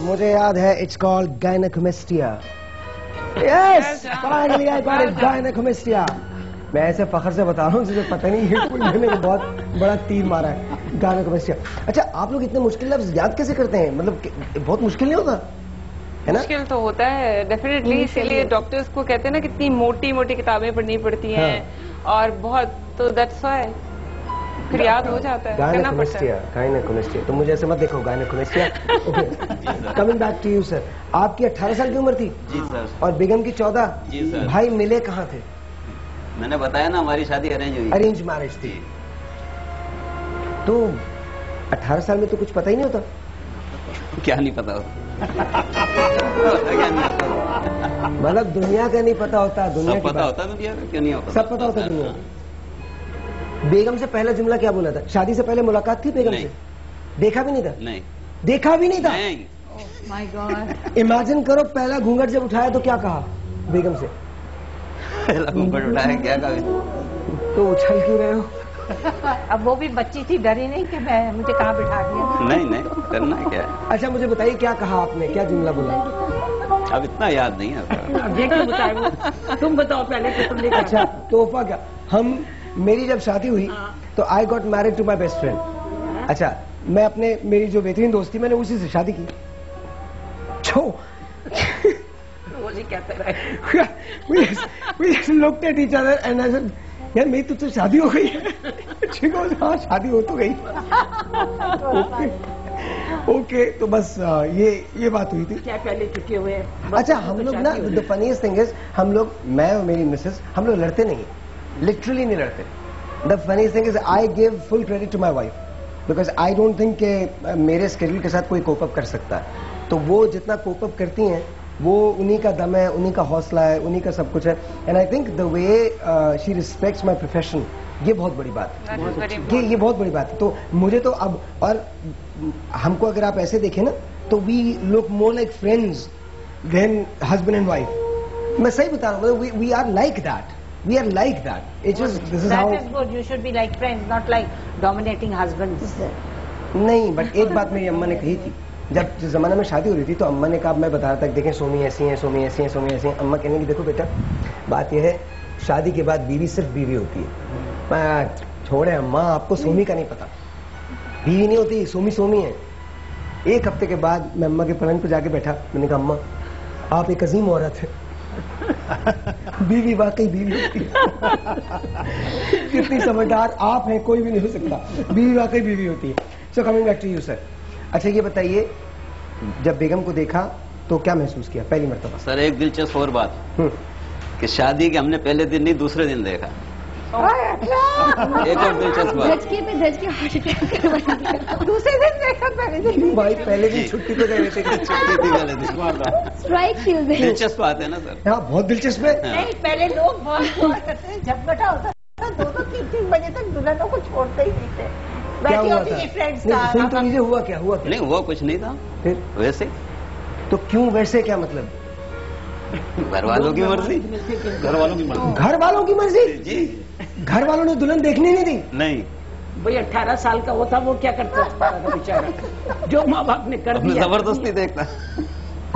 मुझे याद है, it's called gynaecomastia. Yes, finally I got it, gynaecomastia. मैं ऐसे फखर से बता रहा हूँ जिसे पता नहीं है, कोई मैंने बहुत बड़ा तीर मारा है, गायनेकोमेस्टिया। अच्छा, आप लोग इतने मुश्किल लफ्ज याद कैसे करते हैं? मतलब बहुत मुश्किल नहीं होता है ना? मुश्किल तो होता है डेफिनेटली, इसीलिए डॉक्टर्स को कहते हैं ना कितनी मोटी मोटी किताबें पढ़नी पड़ती हैं। हाँ। और बहुत, तो दैट्स व्हाई फिर याद हो जाता है, करना पड़ता है। गायनेकोमेस्टिया, तो मुझे ऐसे मत देखो, gynaecomastia. Coming back to you sir, आपकी 18 साल की उम्र थी? जी सर। और बेगम की 14? जी सर। भाई मिले कहाँ थे? मैंने बताया ना, हमारी शादी अरेंज हुई। अरेंज मैरिज थी। तो 18 साल में तो कुछ पता ही नहीं होता? क्या नहीं पता होता? मतलब दुनिया का नहीं पता होता? दुनिया सब पता होता दुनिया का, क्यों नहीं होता? सब पता होता दुनिया। बेगम से पहला जुमला क्या बोला था? शादी से पहले मुलाकात थी बेगम से? देखा भी नहीं था? नहीं। देखा भी नहीं था? नहीं। My God. इमेजिन करो, पहला घूंघट जब उठाया तो क्या कहा बेगम से? पहला घूंघट उठाया, क्या कहा? तो उछल क्यों रहे हो? अब वो भी बच्ची थी, डरी नहीं कि मैं मुझे कहाँ बिठा दिया। नहीं नहीं, करना है क्या? अच्छा मुझे बताइए, क्या कहा आपने, क्या जुमला बोला? अब इतना याद नहीं आता। अब ये क्यों बताओ, तुम बताओ पहले कि तुमने क्या। अच्छा, तोहफा क्या? मेरी जब शादी हुई तो I got married to my best friend. अच्छा, मैं अपने, मेरी जो बेहतरीन दोस्त थी, मैंने उसी से शादी की। We just looked at each other and I said, यार मेरी तुझसे शादी हो गई है? हाँ, शादी हो तो गई। ओके, तो बस ये बात हुई थी। क्या पहले चुके हुए? अच्छा, हम लोग ना, द फनीस्ट थिंग इज, हम लोग, मैं और मेरी मिसेस, हम लोग लड़ते नहीं, लिटरली नहीं लड़ते। The funniest thing is, I give full credit to my wife, because I don't think के मेरे स्केड्यूल के साथ कोई कोप अप कर सकता है। तो वो जितना कोप अप करती हैं, वो उन्हीं का दम है, उन्हीं का हौसला है, उन्हीं का सब कुछ है। And I think the way she respects my profession, ये बहुत बड़ी बात है। ये बहुत बड़ी बात है। तो मुझे तो अब, और हमको अगर आप ऐसे देखें ना, तो we look more like friends than husband and wife. मैं सही बता रहा हूँ, we are like that, we are like that. It's just, this is how. That is good. You should be like friends, not like dominating husbands. नहीं, but एक बात मेरी अम्मा ने कही थी, जब जिस जमाने में शादी हो रही थी, तो अम्मा ने कहा, मैं बता रहा था, देखें सोमी ऐसी है, सोमी ऐसी है, सोमी ऐसी है। अम्मा कहने की, देखो बेटा, बात यह है, शादी के बाद बीवी सिर्फ बीवी होती है। छोड़े अम्मा, आपको सोमी का नहीं पता, बीवी नहीं होती, सोमी सोमी है। एक हफ्ते के बाद मैं अम्मा के पलंग पर जाके बैठा, मैंने कहा, अम्मा आप एक अजीम औरत है। बीवी वाकई बीवी होती है। कितनी समझदार आप हैं, कोई भी नहीं हो सकता। बीवी वाकई बीवी होती है। So coming back to you sir, अच्छा ये बताइए, जब बेगम को देखा तो क्या महसूस किया पहली मर्तबा? सर एक दिलचस्प और बात कि शादी के हमने पहले दिन नहीं, दूसरे दिन देखा। एक और दिलचस्प बात, दूसरे दिन देखा, पहले दिन भाई पहले दिन छुट्टी पे गए थे। छुट्टी थी पहले दिन। दिलचस्प बात है ना सर? हाँ, बहुत दिलचस्प है। नहीं, पहले लोग बहुत करते हैं, झपगटा होता था, 2-3 बजे तक दुल्हनों को छोड़ते ही नहीं थे। क्या हुआ था? फ्रेंड्स सुन तो लीजिए, हुआ क्या? नहीं हुआ कुछ नहीं था। फिर वैसे तो क्यों वैसे, क्या मतलब? घर वालों की मर्जी। घर वालों की मर्जी। घर वालों की मर्जी? जी। घर वालों ने दुल्हन देखने नहीं दी? नहीं भाई, 18 साल का वो था, वो क्या करता था बेचारा, जो माँ बाप ने कर दिया। जबरदस्ती देखता।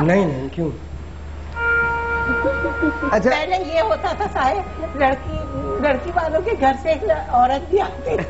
नहीं, क्यों? अच्छा, पहले ये होता था साहेब, लड़की वालों के घर से एक औरत भी आती थी।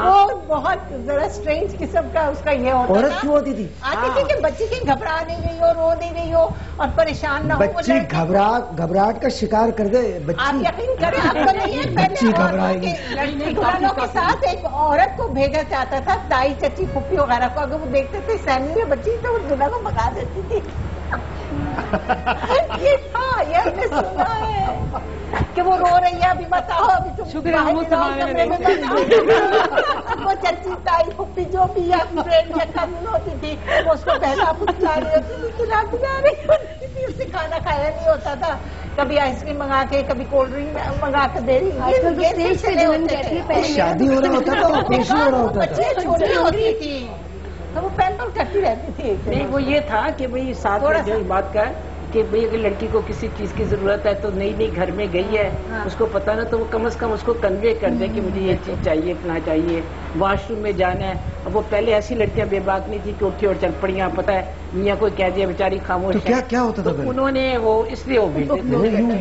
वो बहुत जरा स्ट्रेंज किस्म का उसका ये होता था। औरत क्यों होती थी? आती थी कि बच्ची की घबरा नहीं रही हो, रो नहीं रही हो और परेशान ना हो। बच्ची घबराहट का शिकार कर दे। आप यकीन करें, आपको नहीं है, बच्ची घबराएगी। लड़की वालों के साथ एक औरत को भेजा जाता था, ताई चची फुप्पी वगैरह को, अगर वो देखते थे सहमी में बच्ची, तो वो दूल्हा को भगा देती थी। ये हमने सुना है कि वो रो रही है, अभी बताओ, अभी तुम कमरे में वो चची ताई फुप्पी जो भी आपकी फ्रेंड या कजिन होती थी, वो उसको पहला पुचका रही होती थी, खिला रही होती थी, उससे खाना खाया नहीं होता था। कभी आइसक्रीम मंगा के, कभी कोल्ड ड्रिंक मंगा के दे रही। शादी हो रहा होता था, ऑपरेशन हो रहा होता था, छोटी होती थी, तो वो पैम्पर करती रहती थी। नहीं, वो ये था कि भाई साथ में जो बात का कि भाई अगर लड़की को किसी चीज की जरूरत है तो नई नई घर में गई है, हाँ। उसको पता ना, तो वो कम से कम उसको कन्वे कर दे कि मुझे ये चीज चाहिए, इतना चाहिए, वॉशरूम में जाना है। अब वो पहले ऐसी लड़कियां बेबाक नहीं थी कि उठी और चल पड़ियां, पता है मियाँ को कह दिया बेचारी खामोश तो है। क्या होता था तो फिर? उन्होंने वो इसलिए वो भेज देते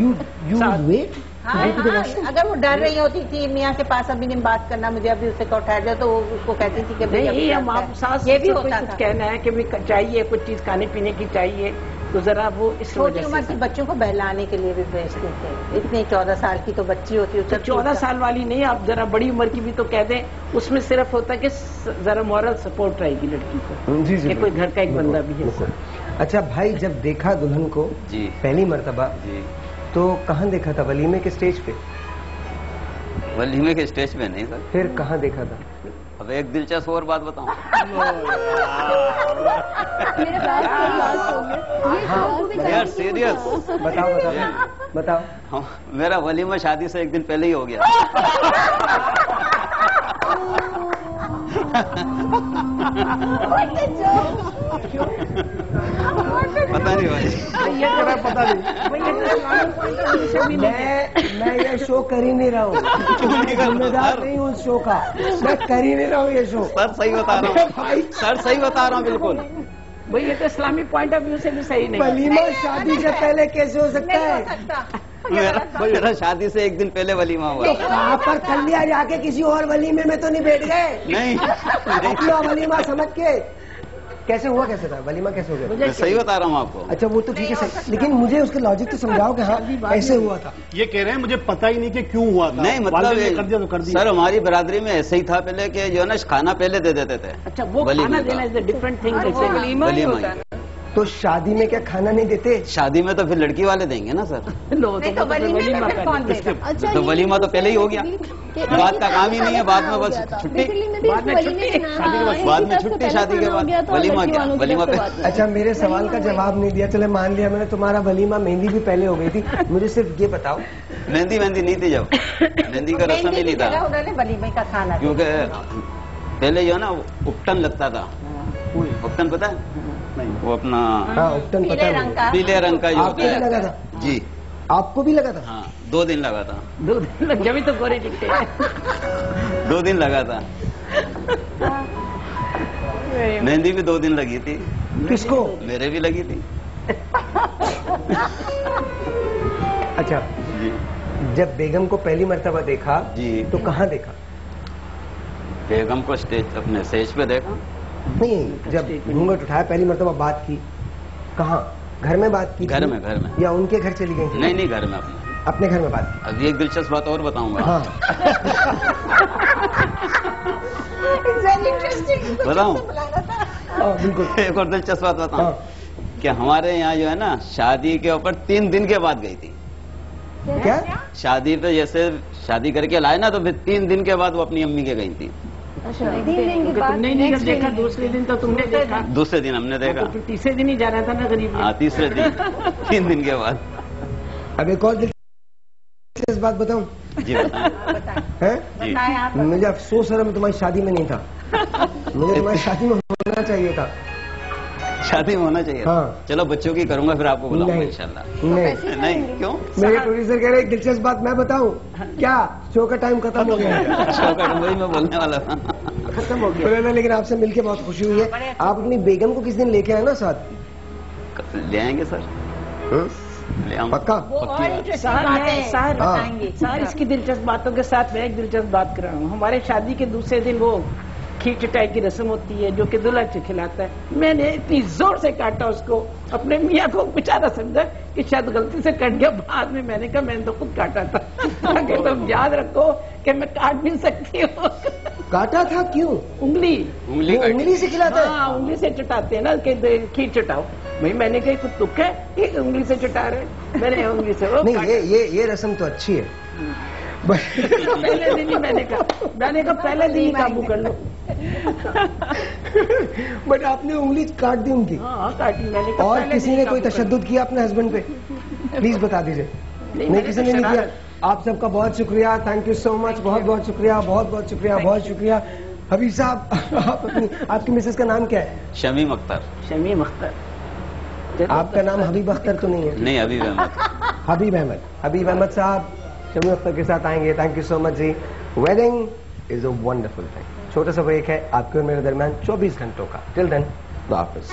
यू वेट हाँ, हाँ, अगर वो डर रही होती थी मियाँ के पास अभी नहीं बात करना, मुझे अभी उससे कहो ठहर जाओ, तो वो उसको कहती थी कि भैया नहीं, हम आप सास ये भी से होता कुछ था। कहना है कि भाई चाहिए कुछ चीज खाने पीने की चाहिए, तो जरा वो इस छोटी वजह उम्र से की बच्चों को बहलाने के लिए भी भेजते थे। इतनी 14 साल की तो बच्ची होती है, तो 14 साल वाली नहीं, आप जरा बड़ी उम्र की भी तो कह दें, उसमें सिर्फ होता है कि जरा मॉरल सपोर्ट रहेगी लड़की को, जी जी कि कोई घर का एक बंदा भी है। बिल्कुल। अच्छा भाई, जब देखा दुल्हन को जी पहली मर्तबा, जी। तो कहाँ देखा था? वलीमे के स्टेज पे? वलीमे के स्टेज पे नहीं सर। फिर कहाँ देखा था? अब एक दिलचस्प और बात बताऊं। मेरे पास कोई बात हो गई। हाँ, यार सीरियस बताओ बताओ बताओ। मेरा वलीमा शादी से एक दिन पहले ही हो गया। पता नहीं भाई, पता नहीं। मैं ये शो कर ही नहीं रहा हूँ, जिम्मेदार नहीं हूँ उस शो का, मैं कर ही नहीं रहा हूँ ये शो। सर सही बता रहा हूँ, सर सही बता रहा हूँ बिल्कुल। भाई ये तो इस्लामिक पॉइंट ऑफ व्यू से भी सही नहीं है। वलीमा शादी से पहले कैसे हो सकता है? मेरा शादी से एक दिन पहले वलीमा हुआ। वहाँ पर कलिया जाके किसी और वलीमे में तो नहीं बैठ गए? नहीं, अपना वलीमा समझ के। कैसे हुआ, कैसे था वलीमा, कैसे हो गया? मैं सही बता रहा हूँ आपको। अच्छा वो तो ठीक है सही, लेकिन मुझे उसके लॉजिक तो समझाओ कि हाँ ऐसे हुआ था। ये कह रहे हैं मुझे पता ही नहीं कि क्यों हुआ था। नहीं मतलब वालिद ने कर दिया तो कर दिया। सर हमारी बिरादरी में ऐसे ही था पहले कि जो है ना खाना पहले दे देते थे। अच्छा वो खाना देना इज द डिफरेंट थिंग। वो वलीमा ही होता है ना। तो शादी में क्या खाना नहीं देते? शादी में तो फिर लड़की वाले देंगे ना सर। नहीं तो वलीमे में फिर कौन देगा? अच्छा तो वलीमा तो पहले ही हो गया, बात का काम ही नहीं है, बाद में बस छुट्टी, बाद में छुट्टी, बाद में छुट्टी, शादी के बाद वलीमा क्या, वलीमा पे। अच्छा मेरे सवाल का जवाब नहीं दिया, चले मान लिया मैंने तुम्हारा वलीमा, मेहंदी भी पहले हो गई थी, मुझे सिर्फ ये बताओ। मेहंदी नहीं थी जब, मेहंदी का रस्म ही नहीं था, उन्होंने वलीमे का खाना क्योंकि पहले जो है ना उपटन लगता था। उपटन पता है? वो अपना हाँ उपटन पता पीले है रंग का। पीले रंग का जो आपको भी लगा था? जी आपको भी लगा था? हाँ 2 दिन लगा था। 2 दिन लग जब तो गोरे दिखते हैं। 2 दिन लगा था। मेहंदी भी 2 दिन लगी थी। किसको? मेरे भी लगी थी। अच्छा जी जब बेगम को पहली मर्तबा देखा जी। तो कहाँ देखा? बेगम को स्टेज अपने स्टेज पे देखा। नहीं जब घूंघट उठाया पहली मर्तबा बात की, कहाँ? घर में बात की? घर में या उनके घर चली गई थी? नहीं घर में अपने घर में बात की। अभी एक दिलचस्प बात और बताऊंगा। हाँ बताऊं? बिल्कुल। एक और दिलचस्प बात बताऊं हाँ। कि हमारे यहाँ जो है ना शादी के ऊपर 3 दिन के बाद गई थी। क्या? शादी पे जैसे शादी करके लाए ना, तो फिर 3 दिन के बाद वो अपनी अम्मी के गई थी। तुमने नहीं जब देखा दूसरे दिन तो तुमने देखा, दूसरे दिन हमने देखा। तो फिर तीसरे दिन ही जाना था ना गरीब। हाँ तीसरे दिन 3 दिन के बाद। अब एक और दिलचस्प बात बताऊं? जी बताएं। हैं? जी मुझे अफसोस है मैं तुम्हारी शादी में नहीं था, मुझे तुम्हारी शादी में होना चाहिए था। शादी में होना चाहिए। हाँ। चलो बच्चों की करूंगा, फिर आपको बुलाऊंगा नहीं। इंशाल्लाह। नहीं नहीं क्यों? मेरे प्रोड्यूसर कह रहे एक दिलचस्प बात मैं बताऊं क्या? शो का टाइम खत्म हो गया है। शौकत वही मैं बोलने वाला था। खत्म हो गया। लेकिन आपसे मिलके बहुत खुशी हुई है। आप अपनी बेगम को किस दिन लेके आए ना साथ? ले आएंगे सर, ले आऊंगा। पक्का? वो और इंटरेस्टिंग बातें बताएंगे। सर इसकी दिलचस्प बातों के साथ मैं एक दिलचस्प बात कर रहा हूँ। हमारे शादी के दूसरे दिन वो खीर चटाई की रस्म होती है जो कि दूल्हा खिलाता है। मैंने इतनी जोर से काटा उसको, अपने मियाँ को बेचारा समझा कि शायद गलती से कट गया। बाद में मैंने कहा मैंने तो खुद काटा था। कि तुम याद रखो कि मैं काट नहीं सकती हूँ। काटा था? क्यों? उंगली उंगली वो काटी। उंगली से खिलाता है? हाँ उंगली से चटाते हैं ना कि खीर चटाओ। भाई मैंने कहा कुछ तुक है कि उंगली से चटा रहे। मैंने उंगली से वो नहीं काटा। ये रस्म तो अच्छी है। पहले दिन ही मैंने कहा पहले दिन ही काबू कर लो। बट आपने उंगली काट दी उनकी? हाँ काटी मैंने कहा और पहले किसी दिन ने ही कोई काबू कर तशद्दुद किया अपने हस्बैंड पे? प्लीज बता दीजिए। नहीं मैंने किसी तो ने नहीं किया। शरारत। आप सबका बहुत शुक्रिया, थैंक यू सो मच, बहुत बहुत शुक्रिया, बहुत शुक्रिया, बहुत शुक्रिया। हबीब साहब आप आपकी मिसेस का नाम क्या है? शमीम अख्तर। शमीम अख्तर। आपका नाम हबीब अख्तर तो नहीं है? नहीं, हबीब अहमद। हबीब अहमद साहब शमी अख्तर के साथ आएंगे। थैंक यू सो मच जी। Wedding is a wonderful thing. छोटा सा ब्रेक है आपके और मेरे दरमियान 24 घंटों का। टिल देन, अल्लाह हाफिज।